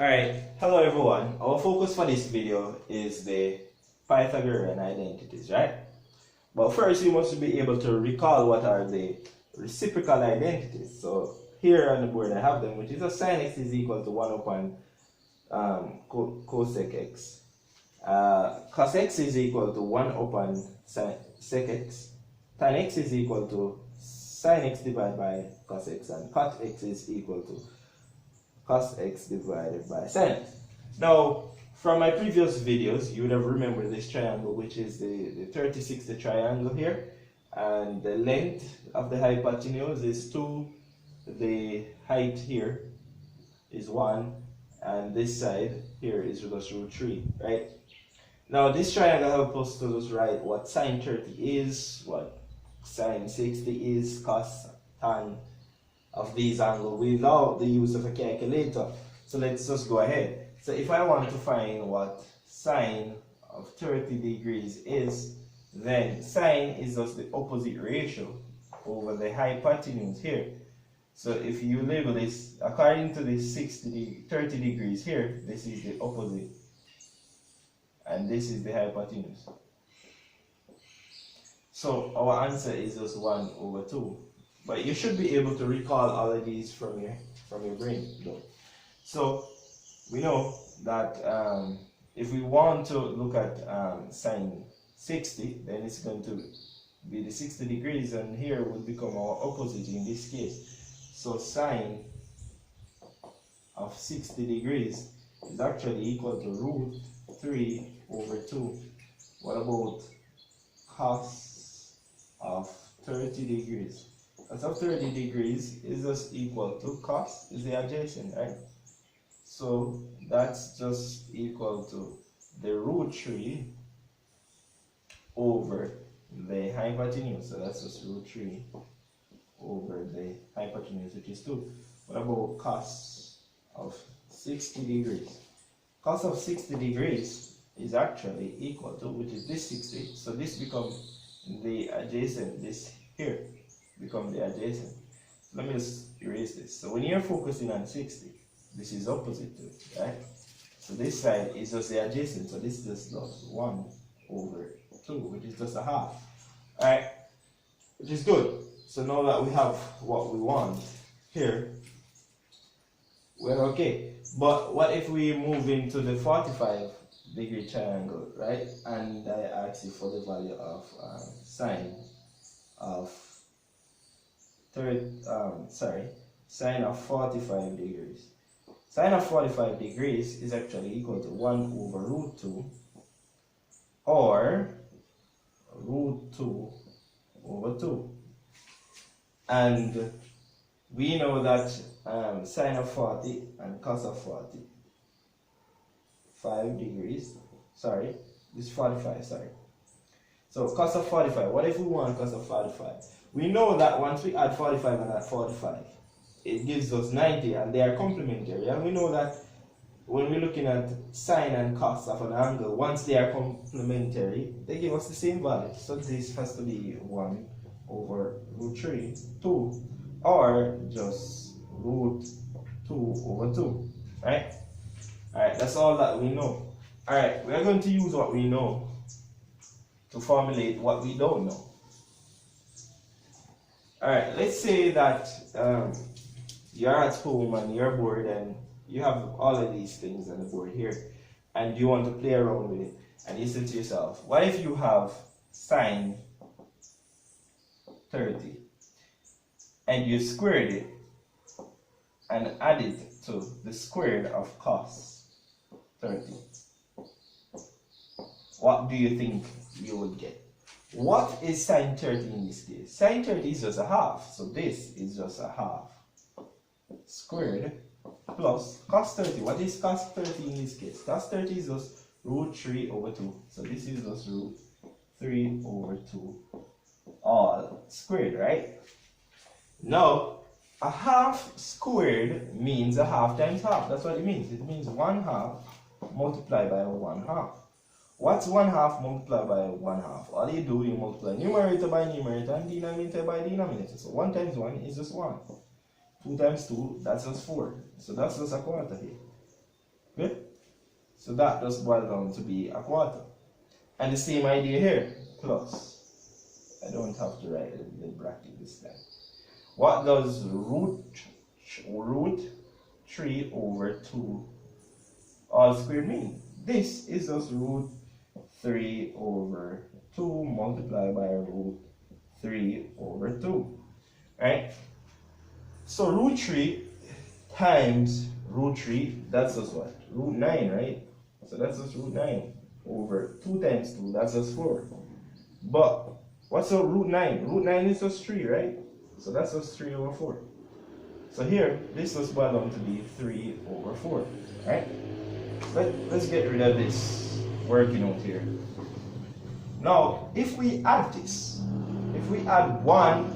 Alright, hello everyone. Our focus for this video is the Pythagorean identities, right? But first you must be able to recall what are the reciprocal identities. So here on the board I have them, which is a sin x is equal to 1 upon cosec x. Cos x is equal to 1 upon sec x. Tan x is equal to sin x divided by cos x, and cot x is equal to cos x divided by sin x. Now, from my previous videos, you would have remembered this triangle, which is the 30-60 triangle here, and the length of the hypotenuse is 2, the height here is 1, and this side here is just root 3, right? Now, this triangle helps us to just write what sine 30 is, what sine 60 is, cos, tan of these angles without the use of a calculator. So let's just go ahead. So if I want to find what sine of 30 degrees is, then sine is just the opposite ratio over the hypotenuse here. So if you label this according to the 30 degrees here, this is the opposite, and this is the hypotenuse. So our answer is just 1 over 2. But you should be able to recall all of these from your brain, though. So we know that if we want to look at sine 60, then it's going to be the 60 degrees, and here would become our opposite in this case. So sine of 60 degrees is actually equal to root 3 over 2. What about cos of 30 degrees? Cos of 30 degrees is just equal to cos is the adjacent, right? So that's just equal to the root 3 over the hypotenuse. So that's just root 3 over the hypotenuse, which is 2. What about cos of 60 degrees? Cos of 60 degrees is actually equal to, which is this 60. So this becomes the adjacent, this here become the adjacent. Let me just erase this. So when you're focusing on 60, this is opposite to it, right? So this side is just the adjacent, so this just does 1 over 2, which is just a half. Alright, which is good. So now that we have what we want here, we're okay. But what if we move into the 45-degree triangle, right? And I ask you for the value of sine of sine of 45 degrees. Sine of 45 degrees is actually equal to 1 over root 2, or root 2 over 2. And we know that sine of 40 and cos of 40, 5 degrees, sorry, this is 45, sorry. So cos of 45, what if we want cos of 45? We know that once we add 45 and add 45, it gives us 90, and they are complementary. And we know that when we're looking at sine and cos of an angle, once they are complementary, they give us the same value. So this has to be 1 over root 3, 2, or just root 2 over 2, right? Alright, that's all that we know. Alright, we are going to use what we know to formulate what we don't know. Alright, let's say that you're at home and you're bored and you have all of these things on the board here and you want to play around with it, and you say to yourself, what if you have sine 30 and you squared it and added to the squared of cos 30? What do you think you would get? What is sine 30 in this case? Sine 30 is just a half, so this is just a half squared plus cos 30. What is cos 30 in this case? Cos 30 is just root 3 over 2. So this is just root 3 over 2 all squared, right? Now, a half squared means a half times half. That's what it means. It means 1 half multiplied by 1 half. What's 1 half multiplied by 1 half? All you do, you multiply numerator by numerator and denominator by denominator. So 1 times 1 is just 1. 2 times 2, that's just 4. So that's just a quarter here. Good? So that just boils down to be a quarter. And the same idea here, plus. I don't have to write the bracket this time. What does root 3 over 2 all squared mean? This is just root 3 over 2 multiplied by root 3 over 2. Right? So root 3 times root 3, that's just what? Root 9, right? So that's just root 9 over 2 times 2, that's just 4. But what's up root 9? Root 9 is just 3, right? So that's just 3 over 4. So here, this was boiled down to be 3 over 4. Right? Let's get rid of this working out here. Now, if we add this, if we add 1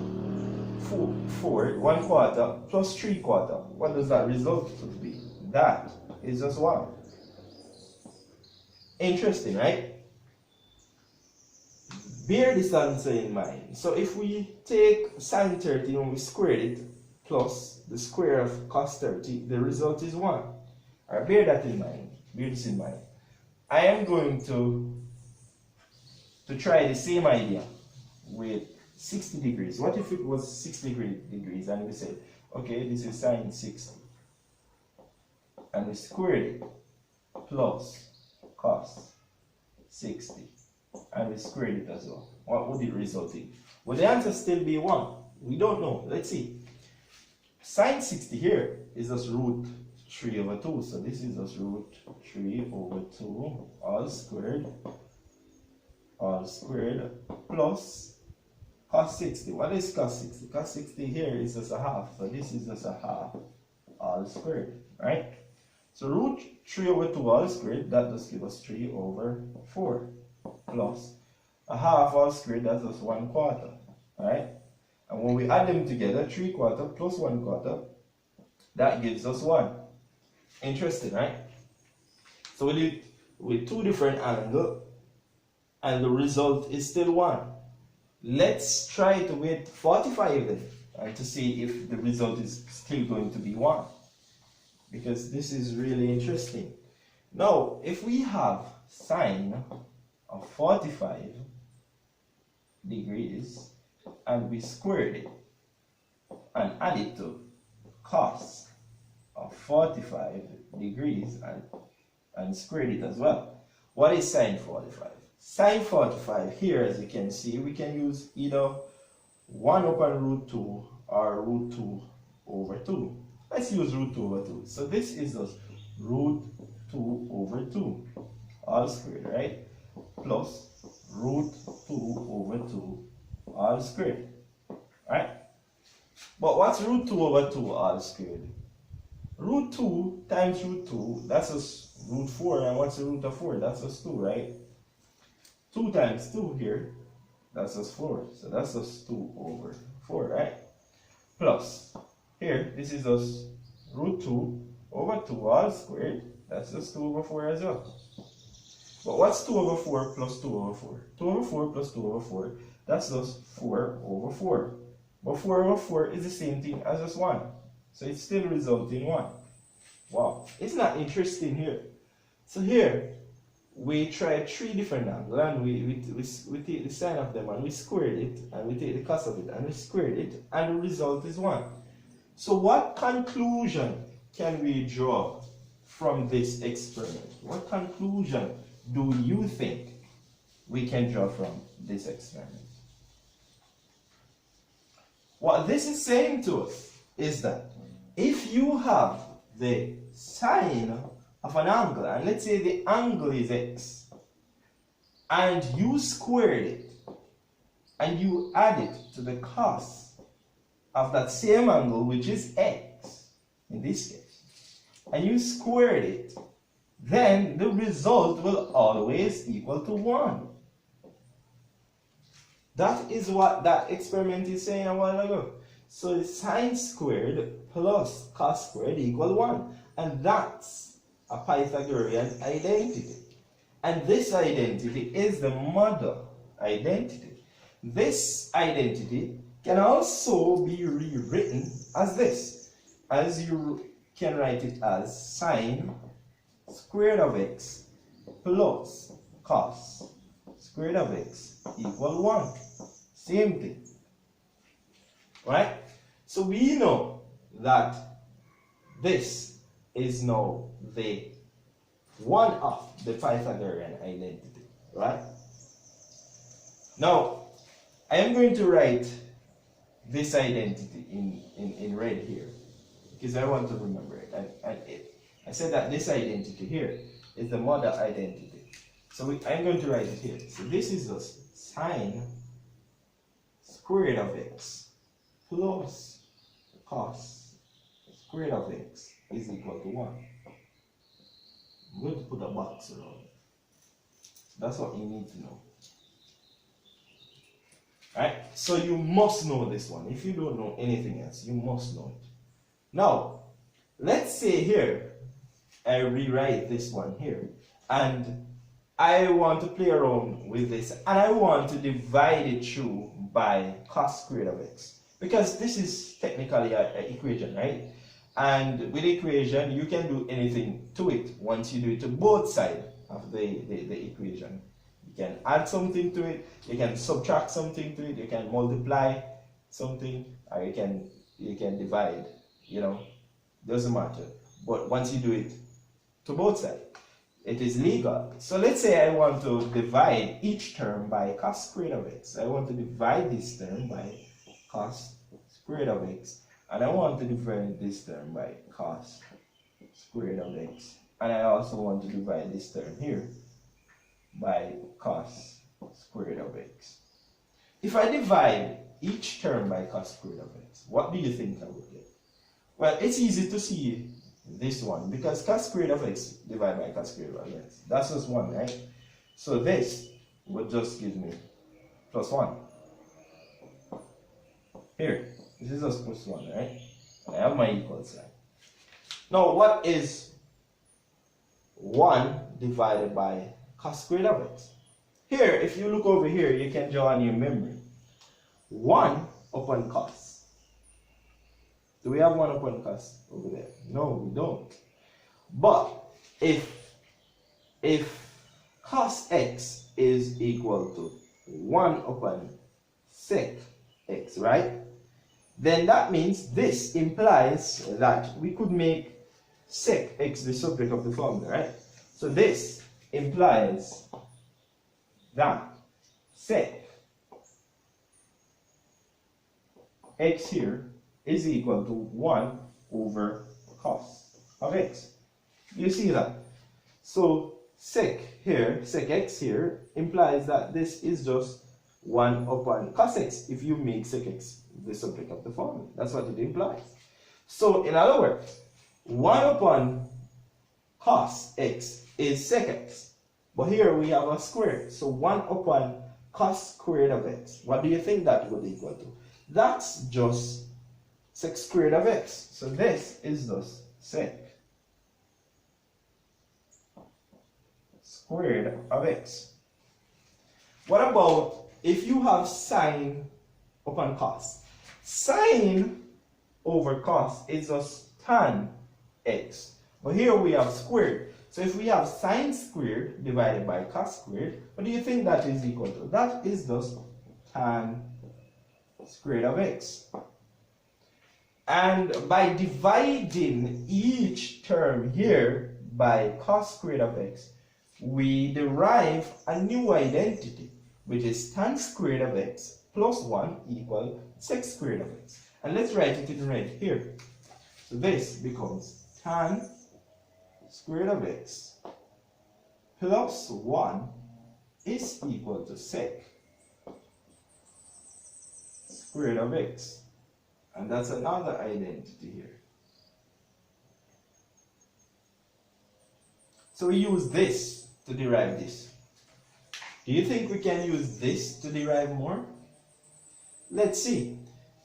quarter plus 3 quarter, what does that result to be? That is just 1. Interesting, right? Bear this answer in mind. So if we take sine 30 and we square it plus the square of cos 30, the result is 1. Alright, bear that in mind. Bear this in mind. I am going to try the same idea with 60 degrees. What if it was 60 degrees and we said, okay, this is sine 60. And we squared it plus cos 60. And we squared it as well. What would it result in? Will the answer still be 1? We don't know. Let's see. Sine 60 here is just root 3 over 2. So this is just root 3 over 2 all squared plus cos 60. What is cos 60? Cos 60 here is just a half. So this is just a half all squared. Right? So root 3 over 2 all squared, that just gives us 3 over 4. Plus a half all squared, that's just 1 quarter. Alright? And when we add them together, 3 quarter plus 1 quarter, that gives us 1. Interesting, right? So we did with 2 different angles, and the result is still 1. Let's try it with 45 then, and to see if the result is still going to be 1. Because this is really interesting. Now, if we have sine of 45 degrees and we squared it and add it to cos of 45 degrees and squared it as well. What is sine 45? Sine 45 here, as you can see, we can use either 1 upon root 2 or root 2 over 2. Let's use root 2 over 2. So this is just root 2 over 2 all squared, right? Plus root 2 over 2 all squared. Right? But what's root 2 over 2 all squared? Root 2 times root 2, that's just root 4. And what's the root of 4? That's just 2, right? 2 times 2 here, that's just 4. So that's just 2 over 4, right? Plus, here, this is just root 2 over 2 all squared. That's just 2 over 4 as well. But what's 2 over 4 plus 2 over 4? 2 over 4 plus 2 over 4, that's just 4 over 4. But 4 over 4 is the same thing as just 1. So it still results in 1. Wow, isn't that interesting here? So here, we tried 3 different angles, and we take the sine of them and we squared it, and we take the cos of it and we squared it, and the result is 1. So what conclusion can we draw from this experiment? What conclusion do you think we can draw from this experiment? What this is saying to us is that if you have the sine of an angle, and let's say the angle is x, and you squared it, and you add it to the cos of that same angle, which is x, in this case, and you squared it, then the result will always equal to 1. That is what that experiment is saying a while ago. So sine squared plus cos squared equal 1. And that's a Pythagorean identity. And this identity is the model identity. This identity can also be rewritten as this. As you can write it as sine square root of x plus cos square root of x equal 1. Same thing. Right? So we know that this is now the one of the Pythagorean identity. Right? Now, I am going to write this identity in red here because I want to remember it. I said that this identity here is the model identity. So I'm going to write it here. So this is just sine square root of x plus cos square root of x is equal to 1. I'm going to put a box around it. That's what you need to know. Right? So you must know this one. If you don't know anything else, you must know it. Now, let's say here, I rewrite this one here, and I want to play around with this, and I want to divide it through by cos squared of x. Because this is technically an equation, right? And with equation, you can do anything to it once you do it to both sides of the equation. You can add something to it, you can subtract something to it, you can multiply something, or you can divide, doesn't matter. But once you do it to both sides, it is legal. So let's say I want to divide each term by cos squared of x. I want to divide this term by cos squared of x, and I want to divide this term by cos squared of x, and I also want to divide this term here by cos squared of x. If I divide each term by cos squared of x, what do you think I would get? Well, it's easy to see this one because cos squared of x divided by cos squared of x. That's just 1, right? So this would just give me plus 1. Here, this is just plus 1, right? And I have my equal sign. Now, what is 1 divided by cos squared of x? Here, if you look over here, you can draw on your memory. 1 upon cos. Do we have 1 upon cos over there? No, we don't. But if cos x is equal to 1 upon sec x, right? Then that means this implies that we could make sec x the subject of the formula, right? So this implies that sec x here is equal to 1 over cos of x. You see that? So sec x here implies that this is just 1 upon cos x if you make sec x the subject of the formula. That's what it implies. So in other words, 1 upon cos x is sec x. But here we have a square. So 1 upon cos squared of x. What do you think that would equal to? That's just sec squared of x. So this is just sec squared of x. What about if you have sine upon cos? Sine over cos is just tan x. But here we have squared. So if we have sine squared divided by cos squared, what do you think that is equal to? That is just tan squared of x. And by dividing each term here by cos squared of x, we derive a new identity, which is tan squared of x plus 1 equal sec squared of x. And let's write it in red here. So this becomes tan squared of x plus 1 is equal to sec squared of x. And that's another identity here. So we use this to derive this. Do you think we can use this to derive more? Let's see.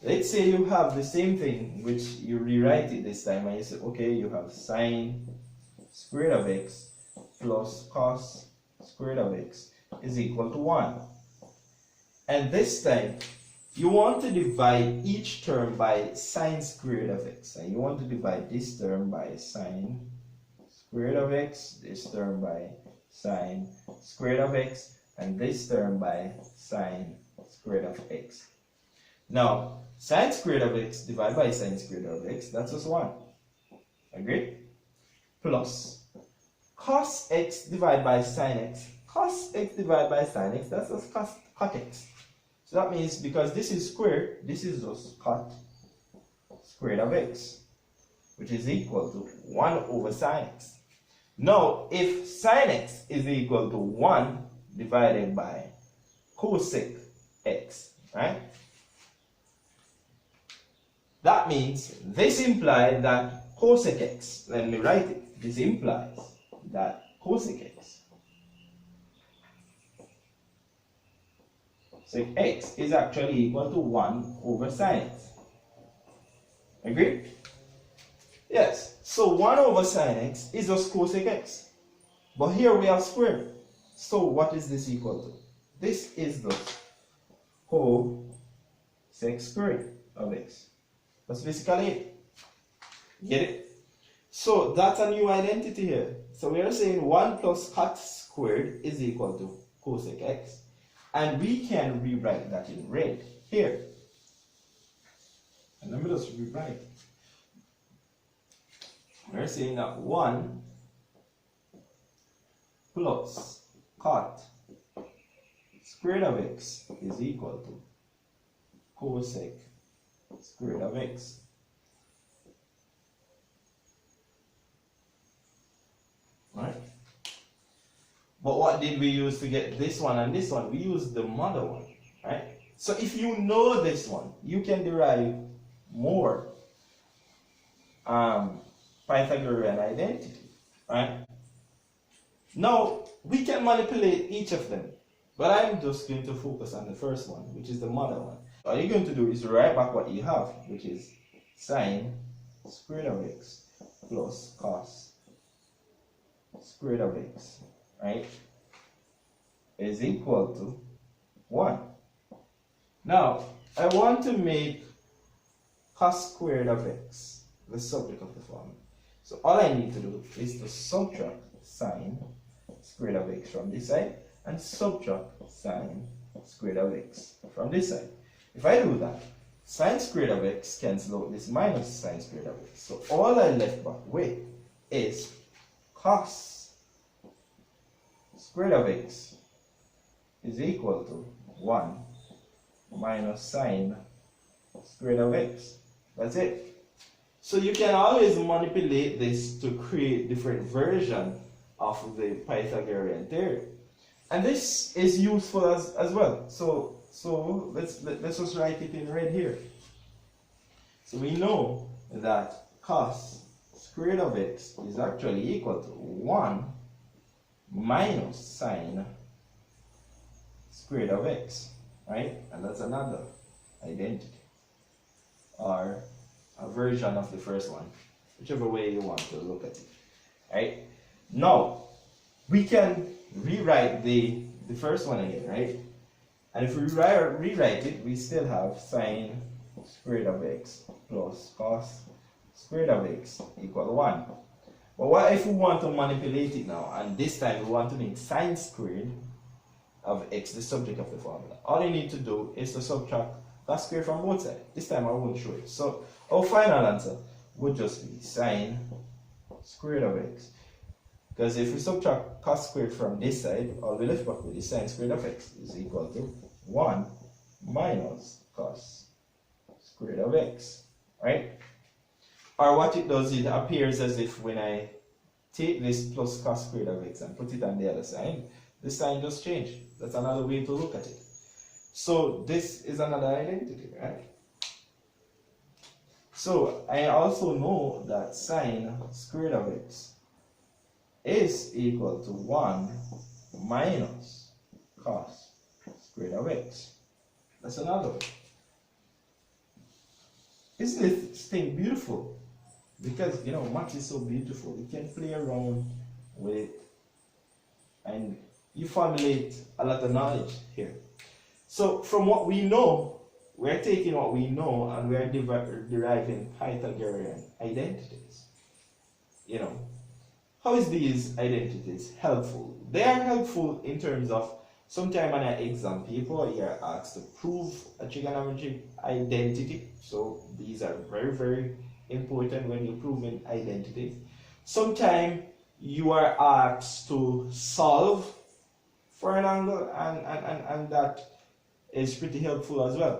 Let's say you have the same thing, which you rewrite it this time, and you say, okay, you have sine squared of x plus cos squared of x is equal to 1. And this time, you want to divide each term by sine squared of x. And you want to divide this term by sine square root of x, this term by sine square root of x, and this term by sine square root of x. Now, sine square root of x divided by sine square root of x, that's just 1. Agree? Plus cos x divided by sine x. Cos x divided by sine x, that's just cot x. So that means because this is squared, this is just cot square root of x, which is equal to 1 over sine x. Now, if sine x is equal to 1 divided by cosec x, right? That means this implies that cosec x, let me write it, this implies that cosec x, sec x is actually equal to 1 over sine x. Agree? Yes. So 1 over sine x is just cosec x. But here we have square. So what is this equal to? This is the cosec squared of x. That's basically it. Get it? So that's a new identity here. So we are saying 1 plus cot squared is equal to cosec x. And we can rewrite that in red here. And let me just rewrite. We're saying that 1 plus cot square root of x is equal to cosec square root of x. Right? But what did we use to get this one and this one? We used the mother one, right? So if you know this one, you can derive more Pythagorean identity, right? Now, we can manipulate each of them, but I'm just going to focus on the first one, which is the mother one. All you're going to do is write back what you have, which is sine square root of x plus cos square root of x, right, is equal to 1. Now, I want to make cos square root of x the subject of the formula. So all I need to do is to subtract sine square root of x from this side and subtract sine square root of x from this side. If I do that, sine square root of x cancel out this minus sine square root of x. So all I left back with is cos square root of x is equal to 1 minus sine square root of x. That's it. So you can always manipulate this to create different versions of the Pythagorean theory. And this is useful as well. So let's just write it in red here. So we know that cos square root of x is actually equal to 1 minus sine square root of x, right? And that's another identity, or a version of the first one, whichever way you want to look at it, right? Now, we can rewrite the first one again, right? And if we rewrite it, we still have sine square root of x plus cos square root of x equal 1. But what if we want to manipulate it now, and this time we want to make sine squared of x the subject of the formula? All you need to do is to subtract cos squared from both sides. This time I won't show it. So our final answer would just be sine squared of x. Because if we subtract cos squared from this side, all we left back with is sine squared of x is equal to 1 minus cos squared of x, right? Or what it does, it appears as if when I take this plus cos squared of x and put it on the other side, the sign just changed. That's another way to look at it. So this is another identity, right? So I also know that sine squared of x is equal to 1 minus cos squared of x. That's another one. Isn't this thing beautiful? Because, you know, math is so beautiful. You can play around with it and you formulate a lot of knowledge here. So from what we know, we're taking what we know and we're deriving Pythagorean identities. You know, how is these identities helpful? They are helpful in terms of sometime on an exam paper you are asked to prove a trigonometric identity. So these are very, very important when you're proving identities. Sometimes you are asked to solve for an angle, and that is pretty helpful as well.